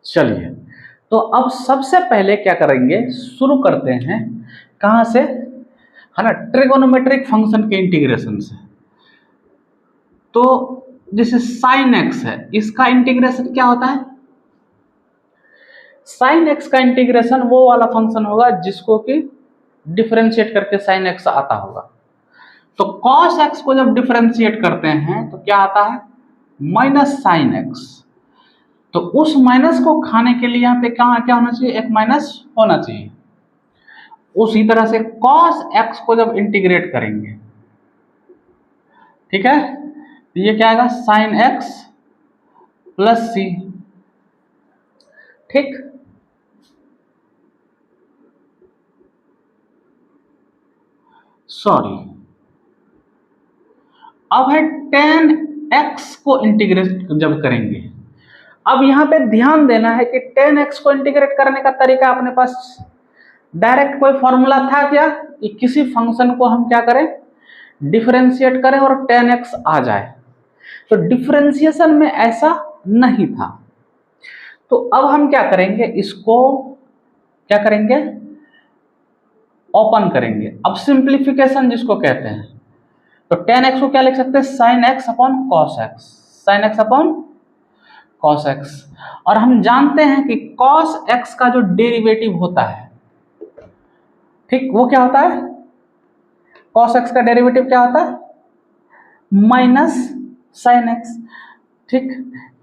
चलिए, तो अब सबसे पहले क्या करेंगे, शुरू करते हैं कहाँ से, है ना, ट्रिगोनोमेट्रिक फंक्शन के इंटीग्रेशन से। तो जैसे साइन एक्स है, इसका इंटीग्रेशन क्या होता है? साइन एक्स का इंटीग्रेशन वो वाला फंक्शन होगा जिसको कि डिफरेंशिएट करके साइन एक्स आता होगा। तो कॉस एक्स को जब डिफरेंशिएट करते हैं तो क्या आता है? Minus sine x. तो उस माइनस को खाने के लिए यहाँ पे क्या होना चाहिए? एक माइनस होना चाहिए। उसी तरह से कॉस एक्स को जब इंटीग्रेट करेंगे, ठीक है, तो ये क्या आएगा? Sign x plus c. ठीक, सॉरी, अब है टेन एक्स को इंटीग्रेट जब करेंगे। अब यहां पे ध्यान देना है कि टेन एक्स को इंटीग्रेट करने का तरीका अपने पास डायरेक्ट कोई फॉर्मूला था क्या कि किसी फंक्शन को हम क्या करें, डिफरेंशिएट करें और टेन एक्स आ जाए? तो डिफरेंशिएशन में ऐसा नहीं था। तो अब हम क्या करेंगे, इसको क्या करेंगे, ओपन करेंगे। अब सिंप्लीफिकेशन जिसको कहते हैं, तो टेन एक्स को क्या लिख सकते हैं? Sine x upon cos x, sine x upon cos x. और हम जानते हैं कि कॉस एक्स का जो डेरिवेटिव होता है, ठीक, वो क्या होता है? कॉस एक्स का डेरिवेटिव क्या होता है? Minus sine x. ठीक,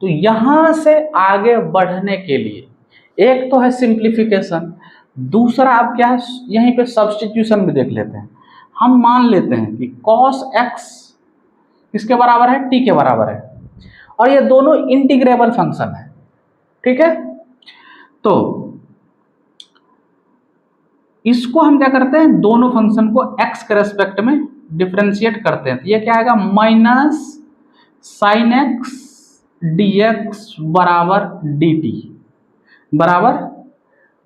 तो यहां से आगे बढ़ने के लिए एक तो है सिंप्लीफिकेशन, दूसरा अब क्या है, यहीं पे सब्स्टिट्यूशन भी देख लेते हैं। हम मान लेते हैं कि कॉस एक्स किसके बराबर है? टी के बराबर है, और ये दोनों इंटीग्रेबल फंक्शन है। ठीक है, तो इसको हम क्या करते हैं, दोनों फंक्शन को एक्स के रेस्पेक्ट में डिफरेंशिएट करते हैं। तो ये क्या आएगा? Minus sine x d x बराबर डी टी, बराबर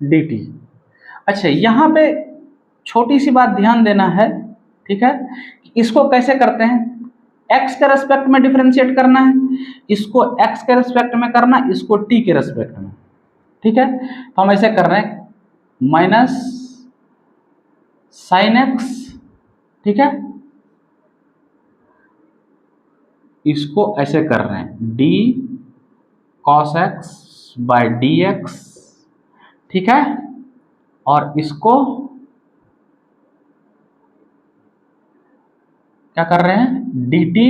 डी टी। अच्छा, यहाँ पे छोटी सी बात ध्यान देना है, ठीक है, इसको कैसे करते हैं? एक्स के रेस्पेक्ट में डिफरेंशिएट करना है, इसको एक्स के रेस्पेक्ट में करना, इसको टी के रेस्पेक्ट में। ठीक है, तो हम ऐसे कर रहे हैं, माइनस साइन एक्स, ठीक है, इसको ऐसे कर रहे हैं d cos x by d x, ठीक है, और इसको क्या कर रहे हैं? D t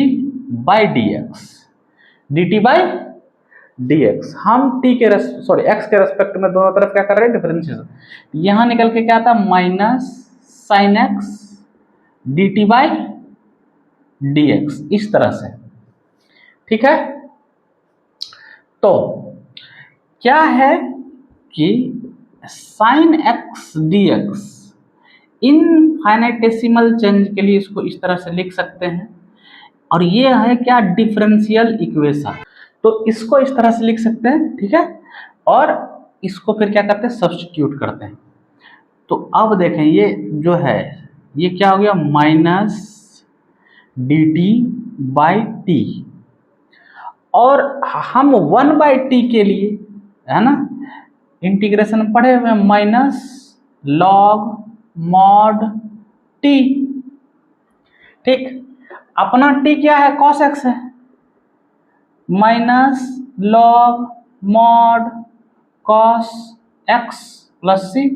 by d x, d t by d x. हम टी के एक्स के रेस्पेक्ट में दोनों तरफ क्या कर रहे हैं? डिफरेंशिएशन। यहां निकल के क्या आता? Minus sine x d t by d x, इस तरह से। ठीक है, तो क्या है कि sine x d x infinitesimal change के लिए इसको इस तरह से लिख सकते हैं, और ये है क्या? Differential equation. तो इसको इस तरह से लिख सकते हैं, ठीक है, और इसको फिर क्या करते हैं? सब्स्टिट्यूट करते हैं। तो अब देखें, ये जो है ये क्या हो गया? Minus D t by T, और हम वन बाई टी के लिए, है ना, इंटीग्रेशन पढ़े हुए, माइनस लॉग मॉड टी। ठीक, अपना टी क्या है? कॉस एक्स है, minus log mod cos x plus c.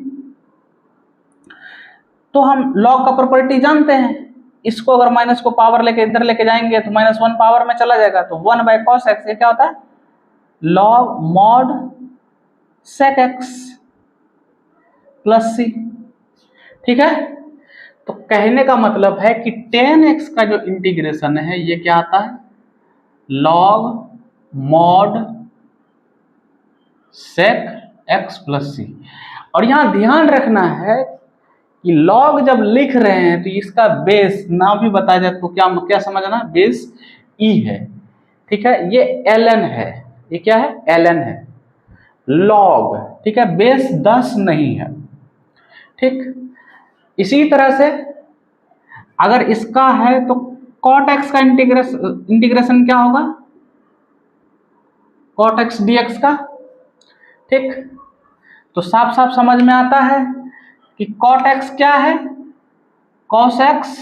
तो हम लॉग का प्रॉपर्टी जानते हैं, इसको अगर माइनस को पावर लेके इधर लेके जाएंगे तो माइनस वन पावर में चला जाएगा, तो वन बाय कॉस एक्स, ये क्या होता है? Log mod sec x plus c. ठीक है, तो कहने का मतलब है कि टेन एक्स का जो इंटीग्रेशन है ये क्या आता है? Log mod sec x plus c. और यहां ध्यान रखना है कि लॉग जब लिख रहे हैं तो इसका बेस ना भी बताया जाए तो क्या क्या समझना? बेस ई है, ठीक है, ये ln है, ये क्या है? ln है, लॉग, ठीक है, बेस 10 नहीं है। ठीक, इसी तरह से अगर इसका है तो cot x का इंटीग्रेशन क्या होगा? cot x dx का, ठीक, तो साफ साफ समझ में आता है कि cot x क्या है, cos x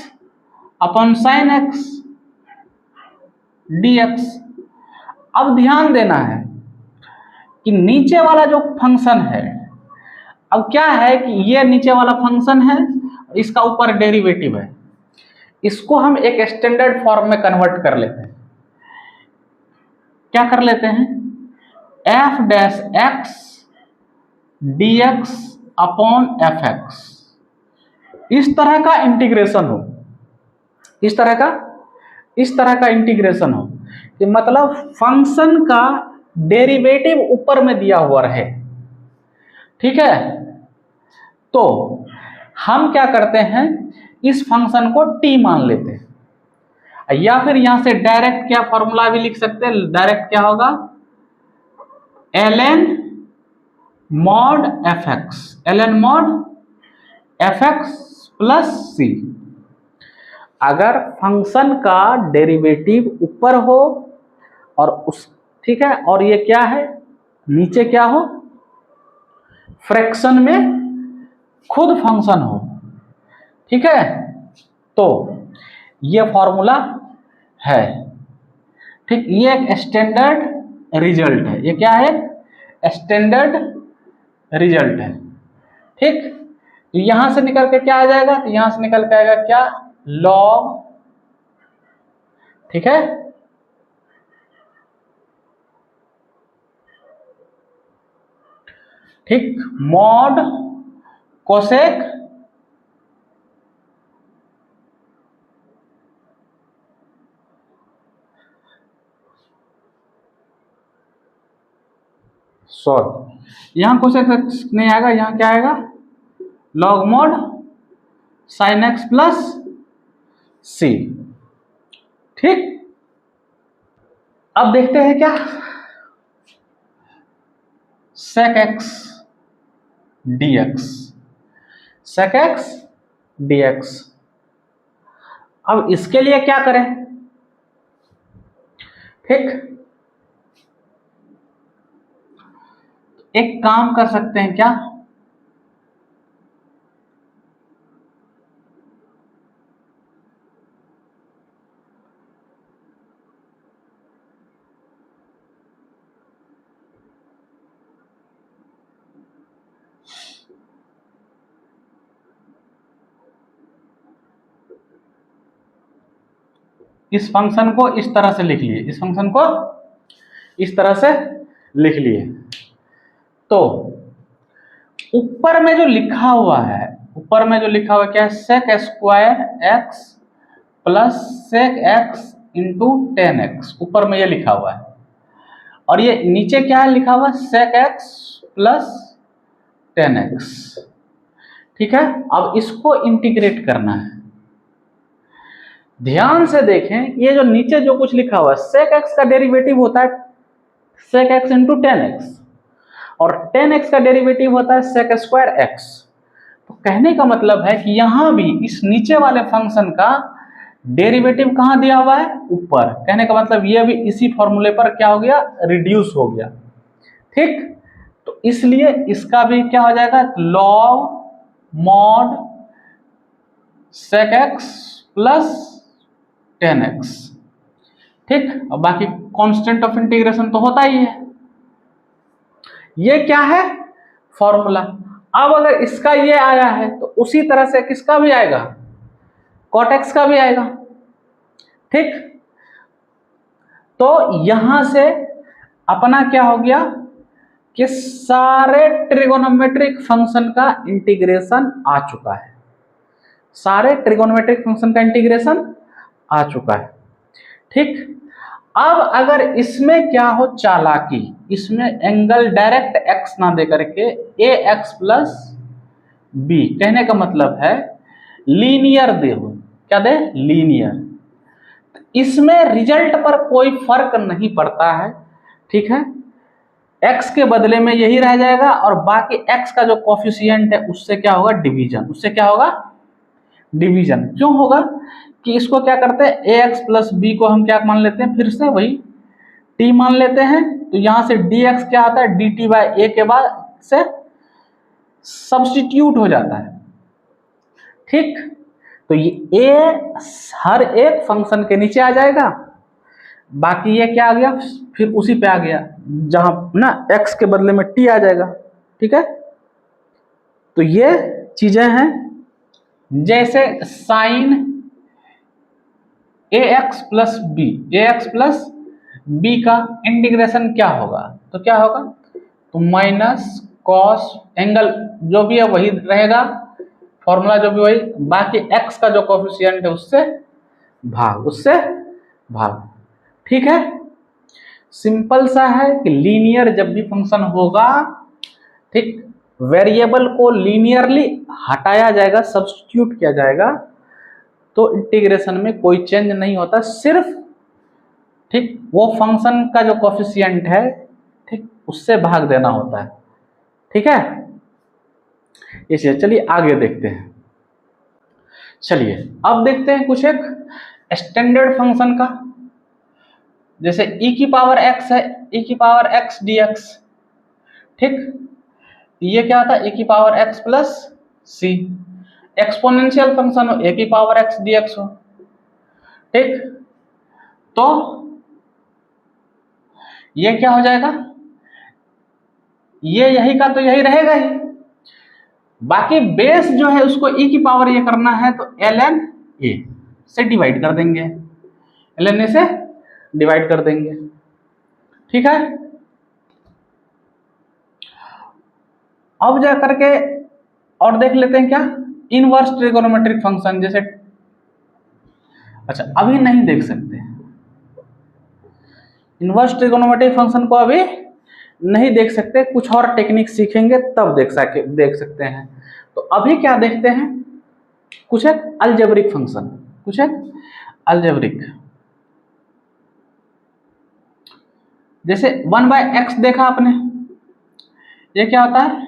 upon sin x dx। अब ध्यान देना है कि नीचे वाला जो फंक्शन है, अब क्या है कि ये नीचे वाला फंक्शन है, इसका ऊपर डेरिवेटिव है, इसको हम एक स्टैंडर्ड फॉर्म में कन्वर्ट कर लेते हैं। क्या कर लेते हैं, F dash x d x upon F x, इस तरह का इंटीग्रेशन हो, इस तरह का इंटीग्रेशन हो कि मतलब फंक्शन का डेरिवेटिव ऊपर में दिया हुआ रहे। ठीक है, तो हम क्या करते हैं, इस फंक्शन को t मान लेते हैं, या फिर यहां से डायरेक्ट क्या फॉर्मूला भी लिख सकते हैं, डायरेक्ट क्या होगा, ln mod fx, ln mod fx plus c। अगर फंक्शन का डेरिवेटिव ऊपर हो और उस, ठीक है, और ये क्या है, नीचे क्या हो, फ्रैक्शन में खुद फंक्शन हो, ठीक है, तो ये फॉर्मूला है। ठीक, ये एक स्टैंडर्ड रिजल्ट है, ये क्या है, स्टैंडर्ड रिजल्ट है। ठीक, तो यहां से निकल के क्या आ जाएगा, तो यहां से निकल के आएगा क्या, लॉग, ठीक है, ठीक, मॉड कोसेक सॉरी, यहां कोसेक नहीं आएगा, यहां क्या आएगा, log mod sine x plus c. ठीक, अब देखते हैं क्या, sec x dx, sec x dx। अब इसके लिए क्या करें, ठीक, एक काम कर सकते हैं क्या, इस फंक्शन को इस तरह से लिख लिए, इस फंक्शन को इस तरह से लिख लिए, तो ऊपर में जो लिखा हुआ है, ऊपर में जो लिखा हुआ है क्या है, sec square x plus sec x into tan x, ऊपर में ये लिखा हुआ है, और ये नीचे क्या है लिखा हुआ, sec x plus tan x. ठीक है, अब इसको इंटीग्रेट करना है। ध्यान से देखें, ये जो नीचे जो कुछ लिखा हुआ है, सेक एक्स का डेरिवेटिव होता है sec x into tan x, और टेन एक्स का डेरिवेटिव होता है सेक स्क्वायर एक्स। तो कहने का मतलब है कि यहां भी इस नीचे वाले फंक्शन का डेरिवेटिव कहां दिया हुआ है, ऊपर। कहने का मतलब ये भी इसी फॉर्मूले पर क्या हो गया, रिड्यूस हो गया। ठीक, तो इसलिए इसका भी क्या हो जाएगा, log mod sec x plus tan x. ठीक, अब बाकी कांस्टेंट ऑफ इंटीग्रेशन तो होता ही है। ये क्या है, फॉर्मूला। अब अगर इसका ये आया है तो उसी तरह से किसका भी आएगा, cot x का भी आएगा। ठीक, तो यहां से अपना क्या हो गया कि सारे ट्रिगोनोमेट्रिक फंक्शन का इंटीग्रेशन आ चुका है, सारे ट्रिगोनोमेट्रिक फंक्शन का इंटीग्रेशन आ चुका है। ठीक, अब अगर इसमें क्या हो चालाकी, इसमें एंगल डायरेक्ट x ना दे करके ए एक्स प्लस बी, कहने का मतलब है लीनियर दे हो, क्या दे, लीनियर। इसमें रिजल्ट पर कोई फर्क नहीं पड़ता है। ठीक है, x के बदले में यही रह जाएगा, और बाकी x का जो कोफिशिएंट है उससे क्या होगा, डिवीजन, उससे क्या होगा, डिवीजन। क्यों होगा कि इसको क्या करते हैं, ए एक्स प्लस बी को हम क्या मान लेते हैं, फिर से वही t मान लेते हैं, तो यहां से dx क्या आता है, dt बाय ए के बाद से सब्स्टिट्यूट हो जाता है। ठीक, तो ये a हर एक फंक्शन के नीचे आ जाएगा, बाकी ये क्या आ गया, फिर उसी पे आ गया जहां ना x के बदले में t आ जाएगा। ठीक है, तो ये चीजें हैं। जैसे sine ax plus b, ax plus b का इंटीग्रेशन क्या होगा, तो क्या होगा, तो माइनस कॉस, एंगल जो भी है वही रहेगा, फॉर्मूला जो भी वही, बाकी x का जो कोफिशिएंट है उससे भाग। ठीक है, सिंपल सा है कि लीनियर जब भी फंक्शन होगा, ठीक, वेरिएबल को लीनियरली हटाया जाएगा, सब्स्टिट्यूट किया जाएगा, तो इंटीग्रेशन में कोई चेंज नहीं होता, सिर्फ ठीक वो फंक्शन का जो कोफिशिएंट है, ठीक, उससे भाग देना होता है। ठीक है, इसलिए चलिए आगे देखते हैं। चलिए अब देखते हैं कुछ एक स्टैंडर्ड फंक्शन का। जैसे e की पावर x है, e की पावर x dx। ठीक, ये क्या था, e की power x plus c। Exponential function हो, a की पावर x dx हो। ठीक, तो ये क्या हो जाएगा, ये यही का तो यही रहेगा ही, बाकी बेस जो है उसको e की पावर ये करना है, तो ln a से डिवाइड कर देंगे, ln a से डिवाइड कर देंगे। ठीक है, अब जा करके और देख लेते हैं क्या, इनवर्स ट्रिगोनोमेट्रिक फंक्शन। जैसे अच्छा अभी नहीं देख सकते, इनवर्स ट्रिगोनोमेट्रिक फंक्शन को अभी नहीं देख सकते, कुछ और टेक्निक सीखेंगे तब देख सकते हैं। तो अभी क्या देखते हैं, कुछ एक अलजेब्रिक फंक्शन, कुछ एक अलजेब्रिक। जैसे 1/x देखा आपने, ये क्या होता है,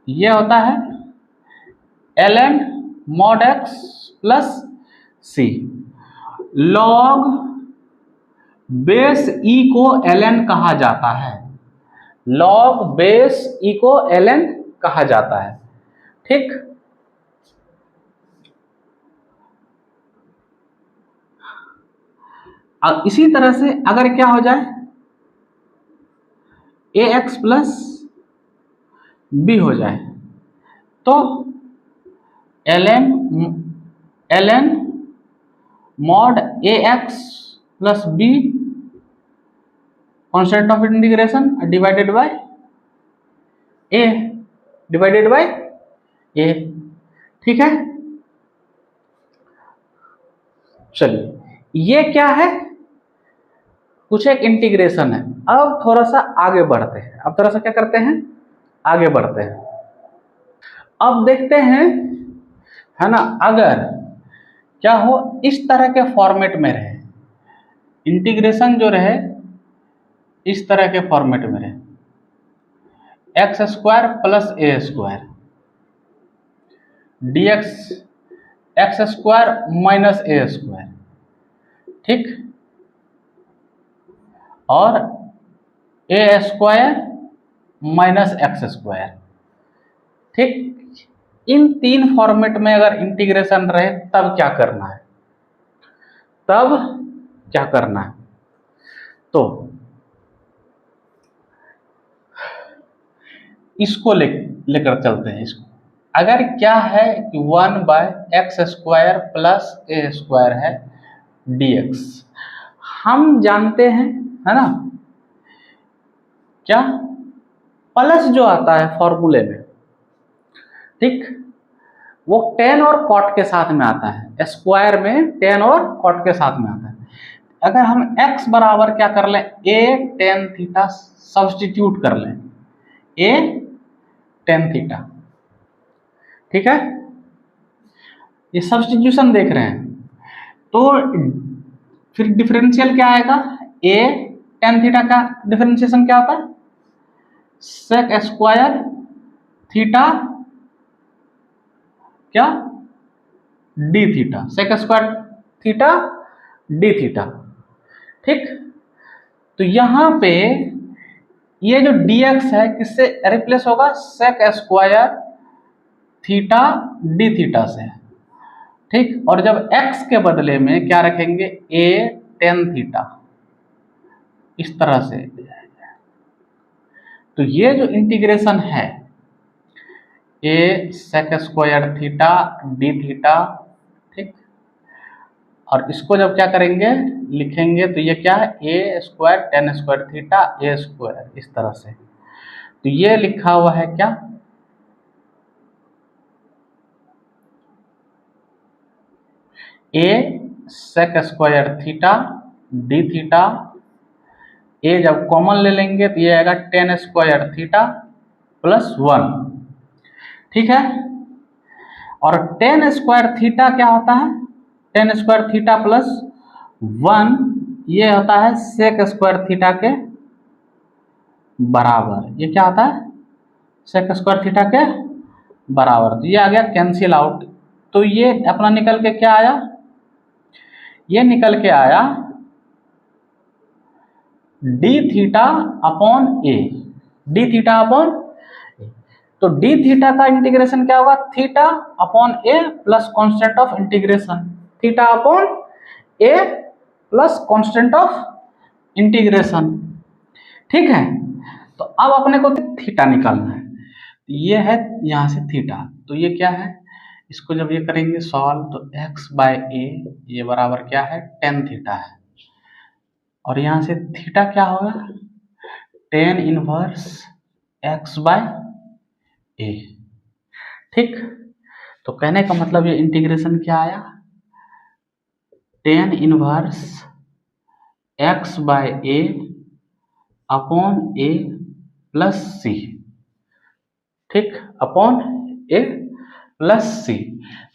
ये होता है ln mod x plus c। log base e को ln कहा जाता है, log बेस e को ln कहा जाता है। ठीक, अब इसी तरह से अगर क्या हो जाए, ax प्लस b हो जाए, तो ln mod ax plus b constant of integration divided by a। ठीक है, चलिए ये क्या है, कुछ एक इंटीग्रेशन है। अब थोड़ा सा आगे बढ़ते हैं, अब थोड़ा सा क्या करते हैं, आगे बढ़ते हैं। अब देखते हैं, है ना, अगर क्या हो इस तरह के फॉर्मेट में रहे, इंटीग्रेशन जो रहे इस तरह के फॉर्मेट में रहे, x square plus a square dx x square minus a square. ठीक, और a square minus x square. ठीक, इन तीन फॉर्मेट में अगर इंटीग्रेशन रहे तब क्या करना है, तो इसको लेकर चलते हैं। इसको अगर क्या है कि 1/x square plus a square है dx, हम जानते हैं, है ना, क्या प्लस जो आता है फॉर्मूले में, ठीक, वो tan और cot के साथ में आता है, स्क्वायर में tan और cot के साथ में आता है। अगर हम x बराबर क्या कर लें, a tan थीटा सब्स्टिट्यूट कर लें, a tan थीटा। ठीक है, ये सब्स्टिट्यूशन देख रहे हैं, तो फिर डिफरेंशियल क्या आएगा, a tan थीटा का डिफरेंशिएशन क्या होता है, sec स्क्वायर थीटा क्या d theta, sec square theta d theta. ठीक, तो यहां पे ये जो dx है किससे रिप्लेस होगा, sec square theta d theta से। ठीक, और जब x के बदले में क्या रखेंगे, a टेन थीटा, इस तरह से। तो ये जो इंटीग्रेशन है a sec square theta d theta, ठीक, और इसको जब क्या करेंगे लिखेंगे तो ये क्या है, a square ten square theta a square, इस तरह से। तो ये लिखा हुआ है क्या, a sec square theta d theta, a जब कॉमन ले लेंगे तो ये आएगा टेन स्क्वायर थीटा प्लस 1, ठीक है। और टेन स्क्वायर थीटा क्या होता है, टेन स्क्वायर थीटा प्लस 1, ये होता है सेक स्क्वायर थीटा के बराबर। ये क्या होता है, सेक स्क्वायर थीटा के बराबर। तो ये आ गया कैंसिल आउट। तो ये अपना निकल के क्या आया, ये निकल के आया डी थीटा अपॉन ए, डी थीटा अपॉन। तो डी थीटा का इंटीग्रेशन क्या होगा, theta upon A plus constant of integration, theta upon A plus constant of integration, ठीक है। तो अब अपने को थीटा निकालना है, ये है यहाँ से थीटा, तो ये क्या है, इसको जब ये करेंगे सॉल्व तो x बाय ए ये बराबर क्या है, टेन थीटा है। और यहाँ से थीटा क्या होगा, टेन इनवर्स x बाय ए, ठीक। तो कहने का मतलब ये इंटीग्रेशन क्या आया, ten inverse x by A upon A plus c, ठीक, अपॉन ए प्लस सी।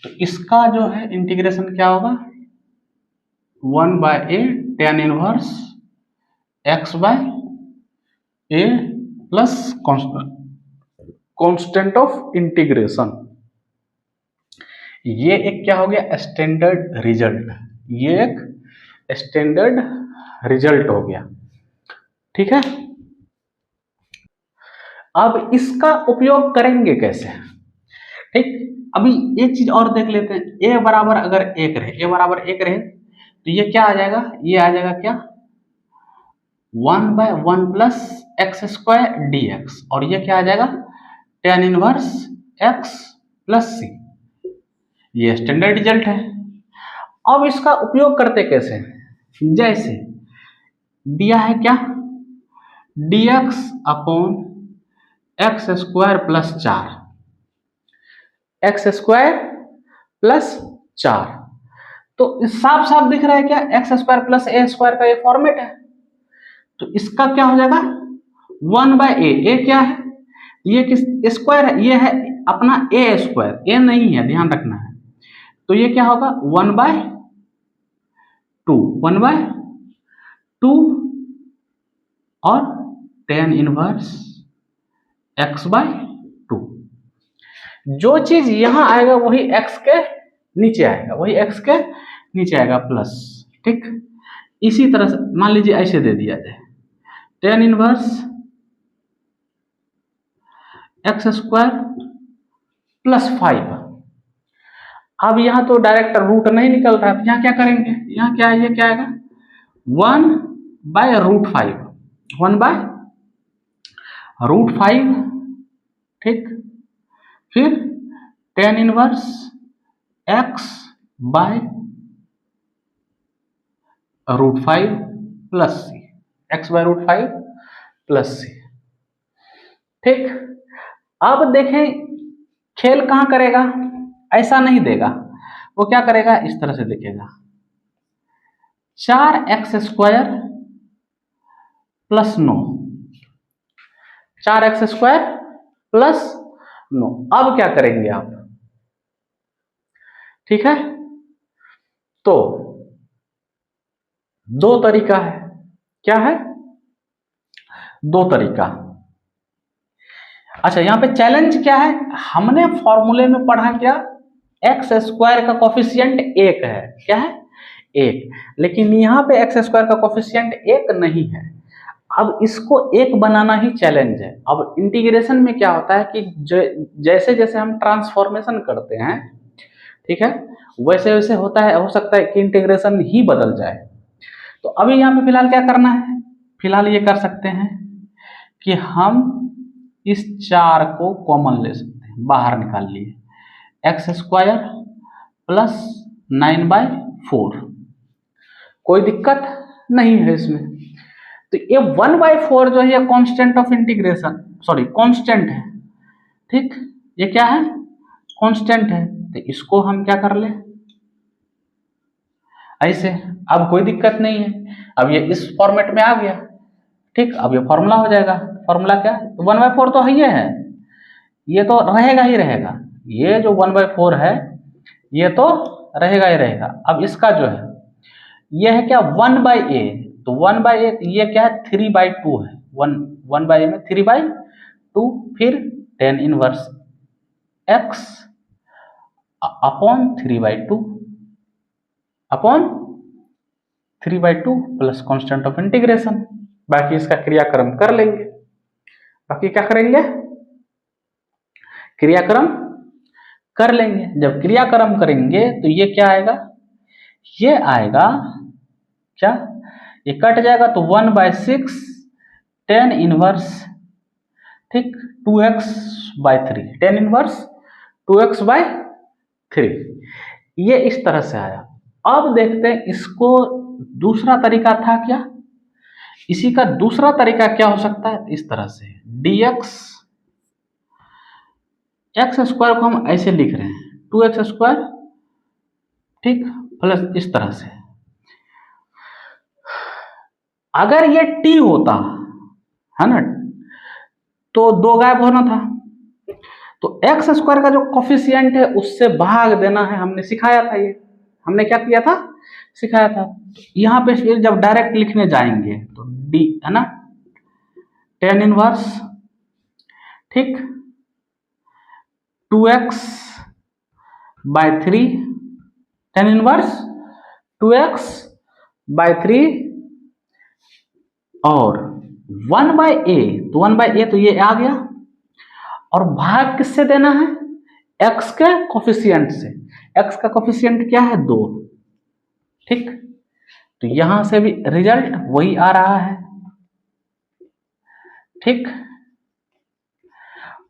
तो इसका जो है इंटीग्रेशन क्या होगा, 1 by a tan inverse x by a plus constant of integration. ये एक क्या हो गया, स्टैंडर्ड रिजल्ट, ये एक स्टैंडर्ड रिजल्ट हो गया, ठीक है। अब इसका उपयोग करेंगे कैसे, ठीक। अभी एक चीज और देख लेते हैं, a बराबर अगर एक रहे, a बराबर एक रहे तो ये क्या आ जाएगा, ये आ जाएगा क्या, 1 by 1 plus x square d x, और ये क्या आ जाएगा, tan inverse x plus c. ये स्टैंडर्ड रिजल्ट है। अब इसका उपयोग करते कैसे, जैसे दिया है क्या, dx upon x square plus 4, x square plus 4, तो साफ साफ दिख रहा है क्या, x square plus a square का ये फॉर्मेट है। तो इसका क्या हो जाएगा, 1 बाय ए क्या है, ये किस स्क्वायर है, ये है अपना ए स्क्वायर, ए नहीं है, ध्यान रखना है। तो ये क्या होगा, 1 बाय 2, 1 बाय 2 और टेन इनवर्स x बाय 2। जो चीज यहां आएगा वही x के नीचे आएगा, वही x के नीचे आएगा प्लस, ठीक। इसी तरह से मान लीजिए ऐसे दे दिया जाए, tan inverse x square plus 5। अब यहां तो डायरेक्ट रूट नहीं निकल रहा है, तो यहां क्या करेंगे, यहां क्या है, ये क्या आएगा, 1 बाय रूट 5, 1 बाय रूट 5, ठीक। फिर tan inverse x by root 5 plus c, x by root 5 plus c, ठीक। अब देखें खेल कहां करेगा, ऐसा नहीं देगा, वो क्या करेगा, इस तरह से देखेगा, 4x square plus 9, 4x square plus 9। अब क्या करेंगे आप, ठीक है। तो दो तरीका है, क्या है, दो तरीका। अच्छा, यहां पे चैलेंज क्या है, हमने फॉर्मूले में पढ़ा क्या, एक्स स्क्वायर का कोफिशिएंट 1 है, क्या है, 1, लेकिन यहाँ पे एक्स स्क्वायर का कोफिशिएंट 1 नहीं है। अब इसको 1 बनाना ही चैलेंज है। अब इंटीग्रेशन में क्या होता है कि जैसे जैसे हम ट्रांसफॉर्मेशन करते हैं, ठीक है, वैसे वैसे होता है, हो सकता है कि इंटीग्रेशन ही बदल जाए। तो अभी यहाँ पे फिलहाल क्या करना है, फिलहाल ये कर सकते हैं कि हम इस 4 को कॉमन ले सकते हैं, बाहर निकाल लिए, एक्स स्क्वायर प्लस 9/4, कोई दिक्कत नहीं है इसमें। तो ये 1/4 जो है ये constant of integration, sorry constant है, ठीक, ये क्या है, कांस्टेंट है। तो इसको हम क्या कर ले ऐसे, अब कोई दिक्कत नहीं है, अब ये इस फॉर्मेट में आ गया, ठीक। अब ये फॉर्मूला हो जाएगा, फॉर्मूला क्या है, तो 1/4 तो है, ये तो रहेगा ही रहेगा, ये जो 1/4 है ये तो रहेगा ही रहेगा। अब इसका जो है ये है क्या, 1/a, तो 1/a ये क्या है, 3/2 है, 1/a में 3/2, फिर tan inverse x upon 3/2 plus constant of integration. बाकी इसका क्रियाक्रम कर लेंगे, बाकी क्या करेंगे, क्रियाक्रम कर लेंगे। जब क्रियाक्रम करेंगे तो ये क्या आएगा, ये आएगा क्या, ये कट जाएगा तो 1/6 tan इनवर्स, ठीक, 2x/3, tan इनवर्स 2x/3, ये इस तरह से आया। अब देखते हैं इसको दूसरा तरीका था क्या, इसी का दूसरा तरीका क्या हो सकता है, इस तरह से dx, एक्स स्क्वायर को हम ऐसे लिख रहे हैं 2x², ठीक, प्लस इस तरह से। अगर ये t होता है ना, तो 2 गायब होना था, तो एक्स स्क्वायर का जो कोफिशिएंट है उससे भाग देना है, हमने सिखाया था, ये हमने क्या किया था, सिखाया था। यहाँ पे फिर जब डायरेक्ट लिखने जाएंगे तो d है ना, tan इनवर्स, ठीक, 2x/3, tan इनवर्स 2x/3 और 1/a, तो 1/a तो ये आ गया, और भाग किससे देना है, x के कोफिशिएंट से। x का कोफिशिएंट क्या है, 2, ठीक, तो यहां से भी रिजल्ट वही आ रहा है, ठीक।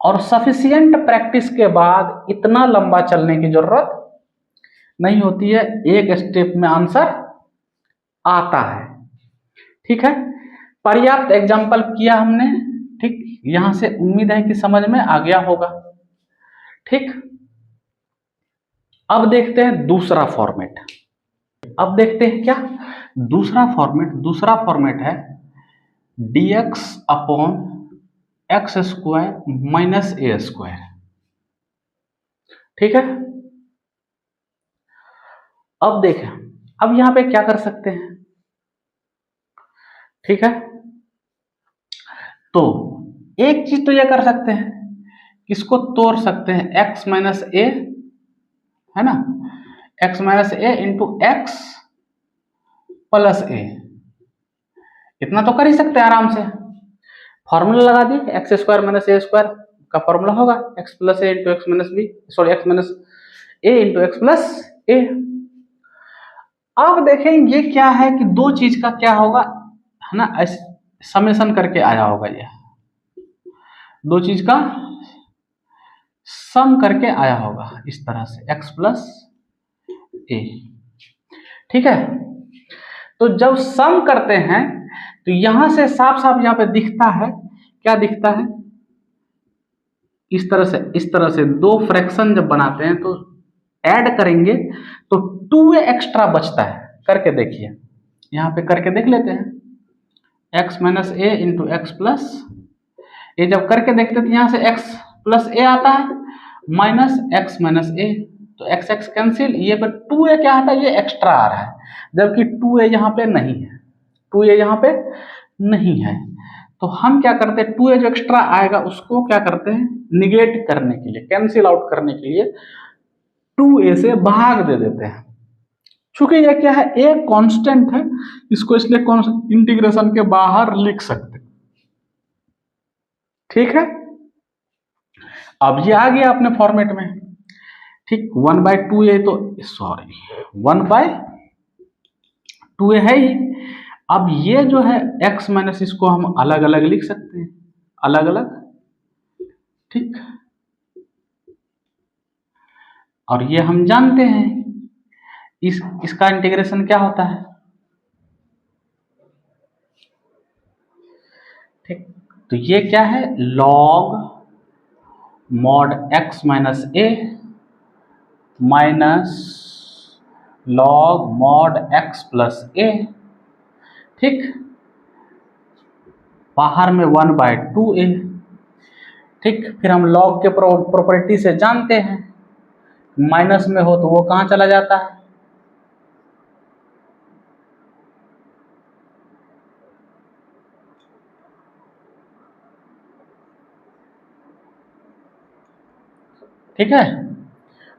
और सफिशिएंट प्रैक्टिस के बाद इतना लंबा चलने की जरूरत नहीं होती है, एक स्टेप में आंसर आता है, ठीक है। पर्याप्त एग्जाम्पल किया हमने, ठीक, यहां से उम्मीद है कि समझ में आ गया होगा, ठीक। अब देखते हैं दूसरा फॉर्मेट, अब देखते हैं क्या दूसरा फॉर्मेट है dx upon x² minus a², ठीक है। अब देखें, अब यहां पे क्या कर सकते हैं, ठीक है, तो एक चीज तो ये कर सकते हैं, किसको तोड़ सकते हैं, x माइनस a है ना, x minus a into x plus a, इतना तो कर ही सकते हैं आराम से, फॉर्मूला लगा दी, x² माइनस a² का फॉर्मूला होगा x plus a into x minus b, sorry x minus a into x plus a। अब देखें ये क्या है कि दो चीज का क्या होगा, है ना, समेशन करके आया होगा, ये दो चीज का सम करके आया होगा इस तरह से, x प्लस a, ठीक है। तो जब सम करते हैं तो यहां से साफ साफ यहां पे दिखता है, क्या दिखता है, इस तरह से दो फ्रैक्शन जब बनाते हैं तो ऐड करेंगे तो 2a एक्स्ट्रा बचता है, करके देखिए, यहां पे करके देख लेते हैं, x minus a into x plus a, जब करके देखते थे यहां से x प्लस a आता है माइनस x माइनस a, तो x x कैंसिल, ये पर 2a क्या आता है, ये एक्स्ट्रा आ रहा है, जबकि 2a यहाँ पे नहीं है, 2a यहाँ पे नहीं है। तो हम क्या करते हैं, 2a जो एक्स्ट्रा आएगा उसको क्या करते हैं, निगेट करने के लिए, कैंसिल आउट करने के लिए 2a से भाग दे देते हैं, चूंकि यह क्या है, एक कांस्टेंट है, इसको इसलिए इंटीग्रेशन के बाहर लिख सकते। ठीक है, अब ये आ गया अपने फॉर्मेट में। ठीक, 1/2a तो सॉरी 1/2a है ही। अब ये जो है x माइनस, इसको हम अलग अलग लिख सकते हैं, अलग अलग। ठीक, और ये हम जानते हैं इसका इंटीग्रेशन क्या होता है। ठीक, तो ये क्या है, log mod x minus a minus log mod x plus a। ठीक, बाहर में 1/2a। ठीक, फिर हम log के प्रॉपर्टी से जानते हैं, माइनस में हो तो वो कहाँ चला जाता है, ठीक है।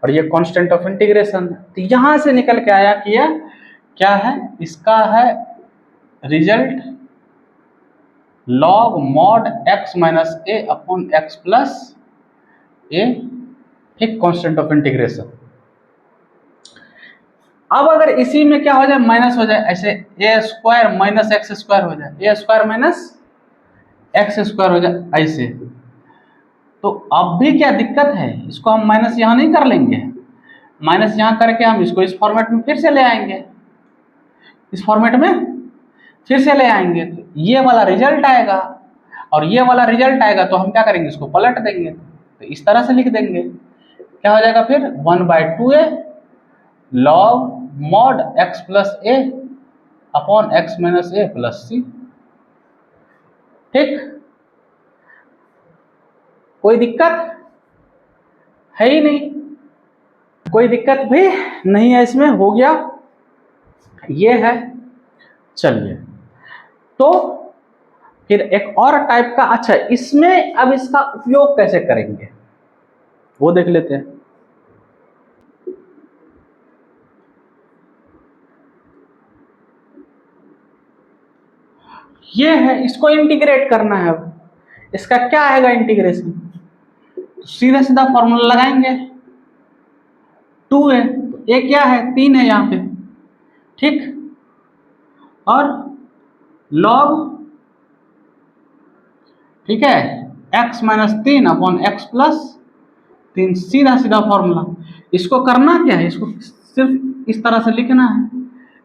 और ये कांस्टेंट ऑफ इंटीग्रेशन, तो यहां से निकल के आया कि यह क्या है, इसका है result log mod x minus a upon x plus a। ठीक, कांस्टेंट ऑफ इंटीग्रेशन। अब अगर इसी में क्या हो जाए, माइनस हो जाए, ऐसे a square minus x square हो जाए, a square minus x square हो जाए ऐसे, तो अब भी क्या दिक्कत है, इसको हम माइनस यहाँ नहीं कर लेंगे, माइनस यहाँ करके हम इसको इस फॉर्मेट में फिर से ले आएंगे, इस फॉर्मेट में फिर से ले आएंगे, तो ये वाला रिजल्ट आएगा, और ये वाला रिजल्ट आएगा तो हम क्या करेंगे, इसको पलट देंगे, तो इस तरह से लिख देंगे, क्या हो जाएगा फिर 1/2a log mod x plus a upon x minus a plus c। ठीक, कोई दिक्कत है ही नहीं, कोई दिक्कत भी नहीं है इसमें, हो गया ये है। चलिए, तो फिर एक और टाइप का, अच्छा इसमें अब इसका उपयोग कैसे करेंगे वो देख लेते हैं। ये है, इसको इंटीग्रेट करना है। अब इसका क्या आएगा इंटीग्रेशन, सीधा सीधा फॉर्मूला लगाएंगे, 2 है तो a क्या है, 3 है यहाँ पे। ठीक, और log, ठीक है, x minus 3 upon x plus 3, सीधा सीधा फॉर्मूला। इसको करना क्या है, इसको सिर्फ इस तरह से लिखना है,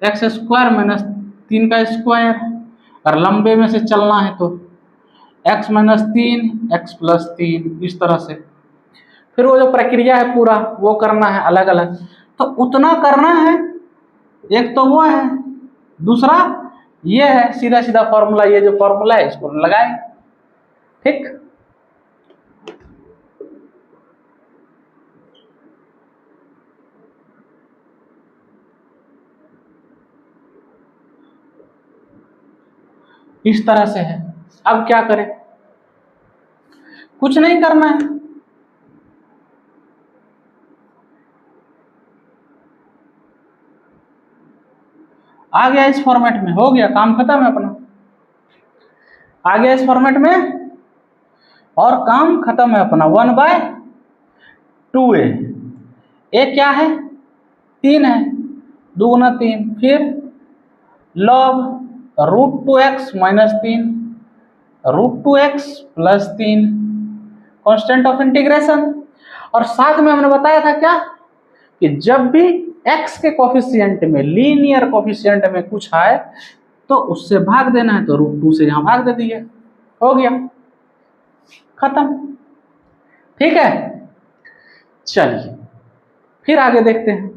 एक्स स्क्वायर माइनस 3 का स्क्वायर, और लंबे में से चलना है तो x माइनस 3 x प्लस 3, इस तरह से। फिर वो जो प्रक्रिया है पूरा वो करना है अलग अलग, तो उतना करना है, एक तो वो है, दूसरा ये है सीधा सीधा फॉर्मूला, ये जो फॉर्मूला है इसको लगाएं। ठीक, इस तरह से है। अब क्या करें, कुछ नहीं करना है, आ गया इस फॉर्मेट में, हो गया, काम खत्म है अपना, आ गया इस फॉर्मेट में और काम खत्म है अपना। 1/2a, a क्या है, 3 है, 2 गुना 3, फिर log √2x minus 3 √2x plus 3, constant of integration. और साथ में हमने बताया था क्या, कि जब भी x के कोफिशिएंट में, लीनियर कोफिशिएंट में कुछ आए तो उससे भाग देना है, तो √2 से यहां भाग दे दिए, हो गया, खत्म। ठीक है, चलिए फिर आगे देखते हैं।